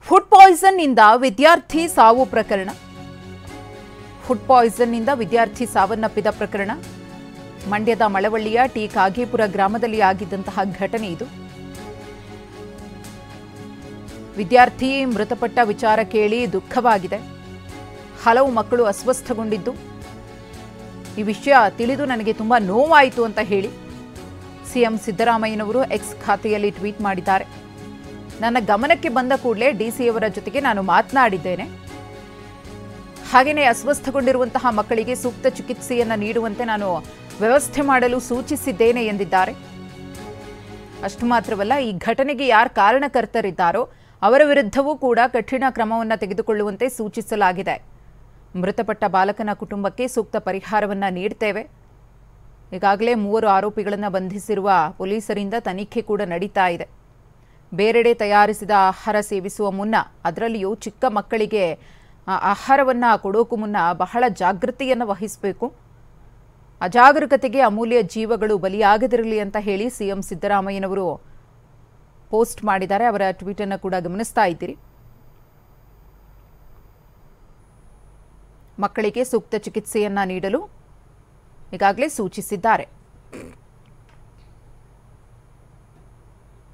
Food poison ನಿಂದ ವಿದ್ಯಾರ್ಥಿ ಸಾವು ಪ್ರಕರಣ. ಫುಡ್ ಪಾಯ್ಸನ್ ನಿಂದ ವಿದ್ಯಾರ್ಥಿ ಸಾವನ್ನಪ್ಪಿದ ಪ್ರಕರಣ ಮಂಡ್ಯದ ಮಳವಳ್ಳಿಯ ಟಿ ಕಾಗೇಪುರ ಗ್ರಾಮದಲ್ಲಿ ಆಗಿದ್ದಂತಹ ಘಟನೆ ಇದು. ವಿದ್ಯಾರ್ಥಿ ಮೃತಪಟ್ಟ ವಿಚಾರ ಕೇಳಿ ದುಃಖವಾಗಿದೆ. ಹಲವು ಮಕ್ಕಳು ಅಸ್ವಸ್ಥಗೊಂಡಿದ್ದು, ಈ ವಿಷಯ ತಿಳಿದು ನನಗೆ ತುಂಬಾ ನೋವಾಯಿತು ಅಂತ ಹೇಳಿ ಸಿಎಂ ಸಿದ್ದರಾಮಯ್ಯನವರು ಎಕ್ಸ್ ಖಾತೆಯಲ್ಲಿ ಟ್ವೀಟ್ ಮಾಡಿದ್ದಾರೆ. ನನ್ನ ಗಮನಕ್ಕೆ ಬಂದ ಕೂಡಲೇ ಡಿಸಿಯವರ ಜೊತೆಗೆ ನಾನು ಮಾತನಾಡಿದ್ದೇನೆ. ಹಾಗೆಯೇ ಅಸ್ವಸ್ಥಗೊಂಡಿರುವಂತಹ ಮಕ್ಕಳಿಗೆ ಸೂಕ್ತ ಚಿಕಿತ್ಸೆಯನ್ನು ನೀಡುವಂತೆ ನಾನು ವ್ಯವಸ್ಥೆ ಮಾಡಲು ಸೂಚಿಸಿದ್ದೇನೆ ಎಂದಿದ್ದಾರೆ. ಅಷ್ಟು ಮಾತ್ರವಲ್ಲ, ಈ ಘಟನೆಗೆ ಯಾರು ಕಾರಣಕರ್ತರಿದ್ದಾರೋ ಅವರ ವಿರುದ್ಧವೂ ಕೂಡ ಕಠಿಣ ಕ್ರಮವನ್ನು ತೆಗೆದುಕೊಳ್ಳುವಂತೆ ಸೂಚಿಸಲಾಗಿದೆ. ಮೃತಪಟ್ಟ ಬಾಲಕನ ಕುಟುಂಬಕ್ಕೆ ಸೂಕ್ತ ಪರಿಹಾರವನ್ನು ನೀಡುತ್ತೇವೆ. ಈಗಾಗಲೇ 3 ಆರೋಪಿಗಳನ್ನು ಬಂಧಿಸಿರುವ ಪೊಲೀಸರಿಂದ ತನಿಖೆ ಕೂಡ ನಡೀತಾ ಇದೆ. ಬೇರೆಡೆ ತಯಾರಿಸಿದ ಆಹಾರ ಸೇವಿಸುವ ಮುನ್ನ, ಅದರಲ್ಲಿಯೂ ಚಿಕ್ಕ ಮಕ್ಕಳಿಗೆ ಆಹಾರವನ್ನು ಕೊಡೋಕು ಮುನ್ನ ಬಹಳ ಜಾಗೃತಿಯನ್ನು ವಹಿಸಬೇಕು. ಅಜಾಗರೂಕತೆಗೆ ಅಮೂಲ್ಯ ಜೀವಗಳು ಬಲಿಯಾಗದಿರಲಿ ಅಂತ ಹೇಳಿ ಸಿಎಂ ಸಿದ್ದರಾಮಯ್ಯನವರು ಪೋಸ್ಟ್ ಮಾಡಿದ್ದಾರೆ. ಅವರ ಟ್ವೀಟ್ ಅನ್ನು ಕೂಡ ಗಮನಿಸ್ತಾ ಇದ್ದೀರಿ. ಮಕ್ಕಳಿಗೆ ಸೂಕ್ತ ಚಿಕಿತ್ಸೆಯನ್ನ ನೀಡಲು ಈಗಾಗಲೇ ಸೂಚಿಸಿದ್ದಾರೆ.